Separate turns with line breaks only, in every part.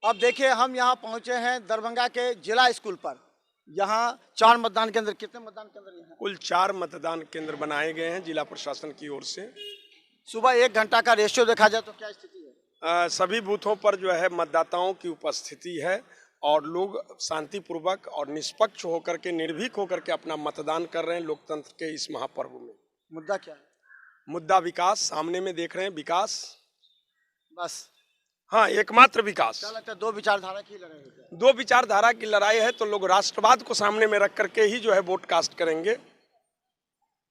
अब देखिए हम यहाँ पहुँचे हैं दरभंगा के जिला स्कूल पर। यहाँ 4 मतदान केंद्र, कितने मतदान केंद्र यहाँ?
कुल 4 मतदान केंद्र बनाए गए हैं जिला प्रशासन की ओर से।
सुबह 1 घंटा का रेशियो देखा जाए तो क्या स्थिति है?
सभी बूथों पर जो है मतदाताओं की उपस्थिति है और लोग शांतिपूर्वक और निष्पक्ष होकर के, निर्भीक होकर के अपना मतदान कर रहे हैं लोकतंत्र के इस महापर्व में।
मुद्दा क्या है?
मुद्दा विकास, सामने में देख रहे हैं विकास,
बस।
हाँ, एकमात्र विकास।
क्या लगता है 2 विचारधारा की लड़ाई है?
2 विचारधारा की लड़ाई है तो लोग राष्ट्रवाद को सामने में रख करके ही जो है वोट कास्ट करेंगे।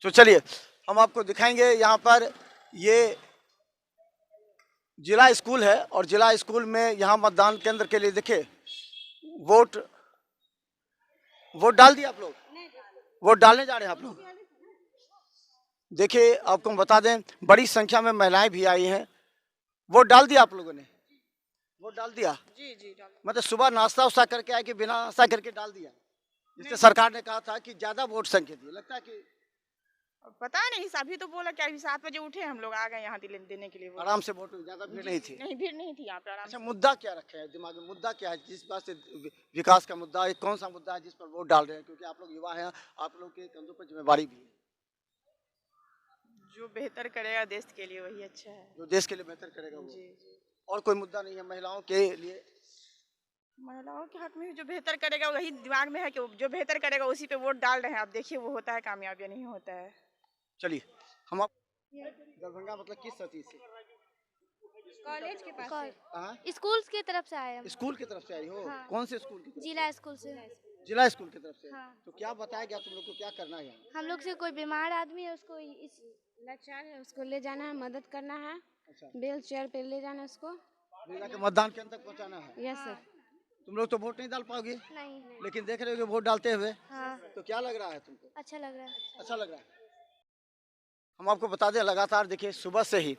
तो चलिए हम आपको दिखाएंगे यहाँ पर ये जिला स्कूल है और जिला स्कूल में यहाँ मतदान केंद्र के लिए देखिए वोट डाल दिया आप लोग? वोट डालने जा रहे हैं आप लोग? देखिए आपको हम बता दें बड़ी संख्या में महिलाएं भी आई हैं। वोट डाल दिया आप लोगों ने? वोट डाल दिया?
जी डाल।
मतलब सुबह नाश्ता उस्ता करके आए कि बिना नाश्ता करके डाल दिया? जिससे सरकार ने कहा था कि ज्यादा वोट संख्या दी, लगता है कि
पता नहीं, अभी तो बोला क्या 7 बजे उठे हम लोग आ गए यहाँ देने के लिए।
आराम से वोट, ज्यादा भीड़ नहीं थी?
नहीं, भीड़ नहीं थी यहाँ पे, आराम।
अच्छा, मुद्दा क्या रखे है दिमाग में? मुद्दा क्या है जिस बात से विकास का मुद्दा है? कौन सा मुद्दा है जिस पर वोट डाल रहे हैं? क्योंकि आप लोग युवा हैं, आप लोग के कंधों पर जिम्मेवारी भी है।
जो बेहतर करेगा देश के लिए वही अच्छा है।
जो देश के लिए बेहतर करेगा वो।
जी।
और कोई मुद्दा नहीं है महिलाओं के लिए?
महिलाओं के हक में जो बेहतर करेगा वही दिमाग में है कि जो बेहतर करेगा उसी पे वोट डाल रहे हैं। आप देखिए वो होता है कामयाब या नहीं होता है।
चलिए हम आप दरभंगा मतलब किस सती से?
कॉलेज के पास
हाँ?
स्कूल की तरफ से आए हम।
स्कूल की तरफ से आई हो?
हाँ।
कौन से स्कूल की तरफ?
जिला स्कूल से।
जिला स्कूल की तरफ से।
हाँ।
तो क्या बताया गया तुम लोग को, क्या करना है यहाँ?
हम लोग से कोई बीमार आदमी है उसको इस लाचार है उसको ले जाना है, मदद करना है।
अच्छा,
व्हील चेयर पे ले जाना है उसको।
ले जाके मतदान केंद्र तक पहुँचाना है?
Yes sir.
तुम लोग तो वोट नहीं डाल पाओगे,
नहीं।
लेकिन देख रहे हो कि वोट डालते हुए।
हाँ।
तो क्या लग रहा है तुमको?
अच्छा लग रहा है।
अच्छा लग रहा है। हम आपको बता दें लगातार देखिए सुबह से ही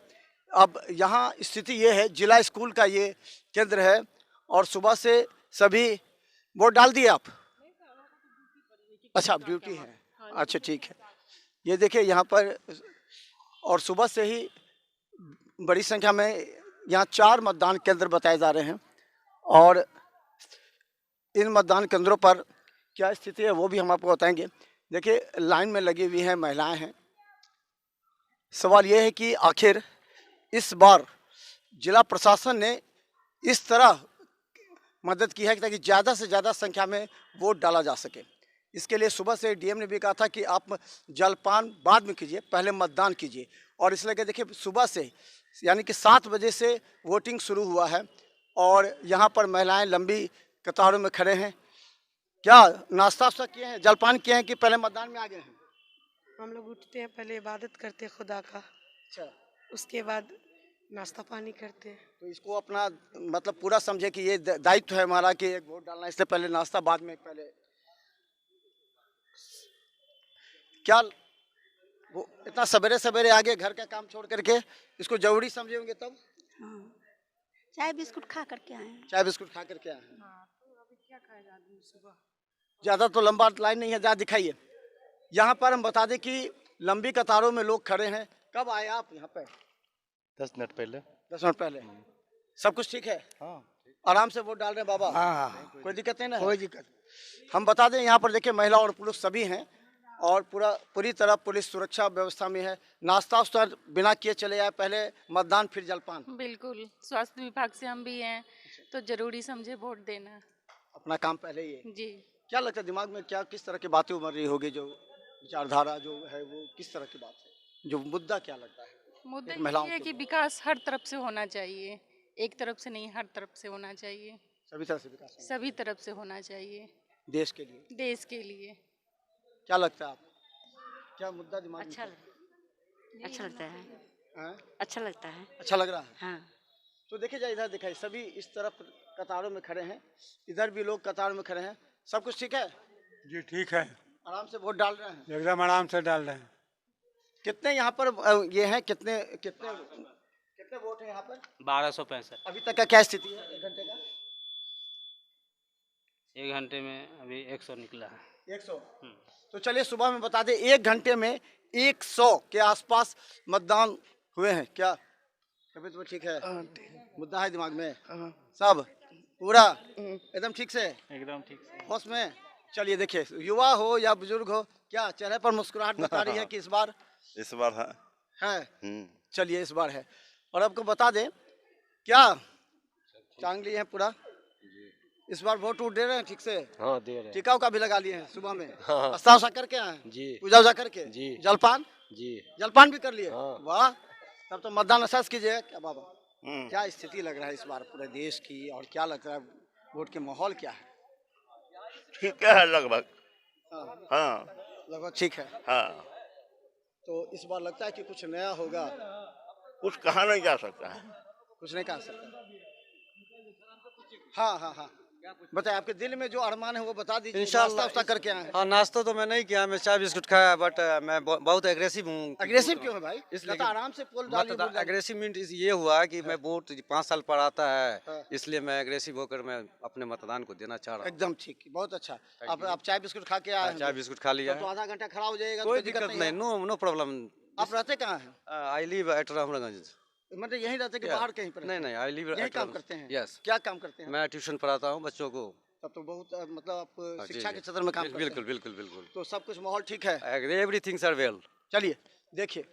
अब यहाँ स्थिति ये है, जिला स्कूल का ये केंद्र है और सुबह से सभी वोट डाल दिए आप? अच्छा, ड्यूटी है। अच्छा ठीक है। ये देखिए यहाँ पर और सुबह से ही बड़ी संख्या में यहाँ 4 मतदान केंद्र बताए जा रहे हैं और इन मतदान केंद्रों पर क्या स्थिति है वो भी हम आपको बताएंगे। देखिए लाइन में लगी हुई हैं महिलाएं हैं। सवाल ये है कि आखिर इस बार जिला प्रशासन ने इस तरह मदद की है ताकि ज़्यादा से ज़्यादा संख्या में वोट डाला जा सके। इसके लिए सुबह से डीएम ने भी कहा था कि आप जलपान बाद में कीजिए, पहले मतदान कीजिए। और इसलिए देखिए सुबह से यानी कि 7 बजे से वोटिंग शुरू हुआ है और यहाँ पर महिलाएं लंबी कतारों में खड़े हैं। क्या नाश्ता वास्ता किए हैं, जलपान किए हैं कि पहले मतदान में आ गए हैं?
हम लोग उठते हैं, पहले इबादत करते हैं खुदा का।
अच्छा,
उसके बाद नाश्ता पानी करते हैं।
तो इसको अपना मतलब पूरा समझे कि ये दायित्व है हमारा कि एक वोट डालना, इससे पहले नाश्ता बाद में पहले। क्या वो इतना सवेरे सवेरे आगे घर का काम छोड़ करके इसको जरूरी समझे होंगे तब?
चाय बिस्कुट खा करके आए हैं।
चाय बिस्कुट खा करके आए हैं।
तो अभी क्या खाएगा आदमी सुबह?
ज़्यादा तो लंबा लाइन नहीं है, ज़्यादा दिखाइए। यहाँ पर हम बता दें कि लंबी कतारों में लोग खड़े हैं। कब आए आप यहाँ पे?
10 मिनट पहले।
10 मिनट पहले। सब कुछ ठीक है?
हाँ,
आराम से वोट डाल रहे हैं बाबा?
हाँ,
कोई दिक्कत नहीं ना?
कोई दिक्कत।
हम बता दें यहाँ पर देखिए महिला और पुरुष सभी हैं और पूरी तरह पुलिस सुरक्षा व्यवस्था में है। नाश्ता उस्ता बिना किए चले आए, पहले मतदान फिर जलपान।
बिल्कुल, स्वास्थ्य विभाग से हम भी हैं तो जरूरी समझे वोट देना।
अपना काम पहले ही है।
जी।
क्या लगता है दिमाग में क्या किस तरह की बातें उमड़ रही होगी? जो विचारधारा जो है वो किस तरह की बात है? जो मुद्दा क्या लगता है?
मुद्दा
महिलाओं
ये है
के
कि विकास हर तरफ से होना चाहिए, एक तरफ से नहीं, हर तरफ से होना चाहिए।
सभी तरह से विकास होना
सभी तरफ से होना चाहिए
देश के लिए।
देश के लिए।
क्या लगता है आप, क्या मुद्दा दिमाग में?
अच्छा लगता है।
हाँ?
अच्छा लगता है।
अच्छा लग रहा है।
हाँ।
तो देखिए जाए इधर दिखाई, सभी इस तरफ कतारों में खड़े हैं, इधर भी लोग कतार में खड़े हैं। सब कुछ ठीक है?
जी ठीक है,
आराम से वोट डाल रहे हैं?
एकदम आराम से डाल रहे हैं।
कितने यहाँ पर ये हैं, कितने कितने कितने वोट हैं यहाँ पर?
1265।
अभी तक का क्या स्थिति है 1 घंटे का?
1 घंटे में अभी 100 निकला है।
100। तो चलिए सुबह में बता दें 1 घंटे में 100 के आसपास मतदान हुए हैं। क्या तबीयत वो ठीक है? मुद्दा है दिमाग में सब? पूरा एकदम ठीक से,
एकदम ठीक से।
होश में। चलिए देखिए, युवा हो या बुजुर्ग हो, क्या चेहरे पर मुस्कुराहट बता रही है कि इस बार है। चलिए इस बार है। और आपको बता दें क्या चांगली है पूरा, इस बार वोट दे रहे हैं ठीक से?
हाँ दे रहे
टिकाऊ का भी लगा लिए हैं सुबह में,
हाँ।
नाश्ता उस्ता करके आए हैं?
जी
पूजा उजा करके
जी
जलपान
जी
जलपान भी कर लिए?
हाँ।
वाह, तब तो मतदान असास कीजिए क्या बाबा। क्या स्थिति लग रहा है इस बार पूरे देश की, और क्या लगता है वोट के माहौल क्या है?
ठीक है लगभग।
हाँ,
हाँ
लगभग ठीक है।
हाँ,
तो इस बार लगता है कि कुछ नया होगा?
कुछ कहा नहीं जा सकता है।
कुछ नहीं कह सकता। हाँ हाँ हाँ, बताए आपके दिल में जो अरमान है वो बता दीजिए।
इंशाल्लाह।
नाश्ता कर के आए हैं?
हाँ नाश्ता तो मैं नहीं किया, मैं चाय बिस्कुट खाया, बट मैं बहुत एग्रेसिव हूँ।
अग्रेसिव क्यों है भाई?
इसलिए
कहता आराम से पोल डालिए।
एग्रेसिव मीन ये हुआ कि मैं वोट 5 साल पर आता है,
हाँ।
इसलिए मैं एग्रेसिव होकर मैं अपने मतदान को देना चाह रहा हूँ।
एकदम ठीक, बहुत अच्छा। आप चाय बिस्कुट खा के आए हैं?
चाय बिस्कुट खा लिया
तो
है,
आधा घंटा खड़ा हो जाएगा,
कोई
तो
दिक्कत नहीं,
है?
No problem.
आप रहते कहाँ हैं?
I live at Ramganj.
मतलब यहीं रहते कि बाहर कहीं पर?
नहीं आई लिव
यही काम करते हैं?
यस।
क्या काम करते हैं?
मैं ट्यूशन पढ़ाता हूँ बच्चों को।
तब तो बहुत मतलब आप
जी,
शिक्षा
जी।
के क्षेत्र में काम करते हैं।
बिल्कुल बिल्कुल बिल्कुल।
तो सब कुछ माहौल ठीक है?
Everything sir well.
चलिए देखिए,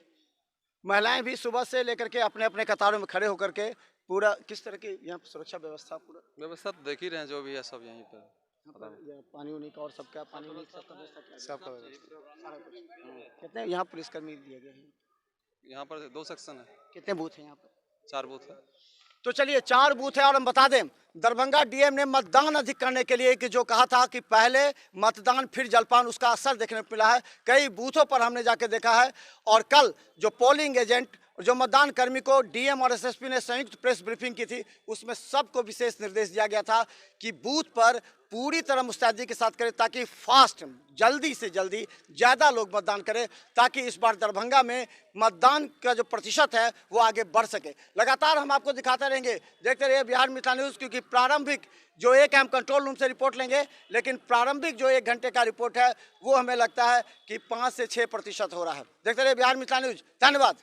महिलाएं भी सुबह से लेकर के अपने अपने कतारों में खड़े होकर के पूरा किस तरह की यहाँ सुरक्षा व्यवस्था, पूरा
व्यवस्था तो देख ही रहे हैं, जो भी है सब यहीं पर।
पानी उनी का और सबका पानी उनी का सबका व्यवस्था क्या है?
सबका व्यवस्था।
सारा कुछ। कितने यहाँ पुलिसकर्मी दिए गए हैं?
यहाँ पर 2 सेक्शन है,
कितने बूथ हैं यहाँ पर?
4 बूथ है।
तो चलिए 4 बूथ है। और हम बता दें, दरभंगा डीएम ने मतदान अधिक करने के लिए कि जो कहा था कि पहले मतदान फिर जलपान, उसका असर देखने को मिला है। कई बूथों पर हमने जाके देखा है। और कल जो पोलिंग एजेंट, जो मतदान कर्मी को डीएम और एसएसपी ने संयुक्त प्रेस ब्रीफिंग की थी, उसमें सबको विशेष निर्देश दिया गया था कि बूथ पर पूरी तरह मुस्तैदी के साथ करें, ताकि फास्ट, जल्दी से जल्दी ज़्यादा लोग मतदान करें, ताकि इस बार दरभंगा में मतदान का जो प्रतिशत है वो आगे बढ़ सके। लगातार हम आपको दिखाते रहेंगे, देखते रहिए बिहार मिथिला न्यूज़, क्योंकि प्रारंभिक जो एक हम कंट्रोल रूम से रिपोर्ट लेंगे, लेकिन प्रारंभिक जो 1 घंटे का रिपोर्ट है वो हमें लगता है कि 5 से 6% हो रहा है। देखते रहिए बिहार मिथिला न्यूज़। धन्यवाद।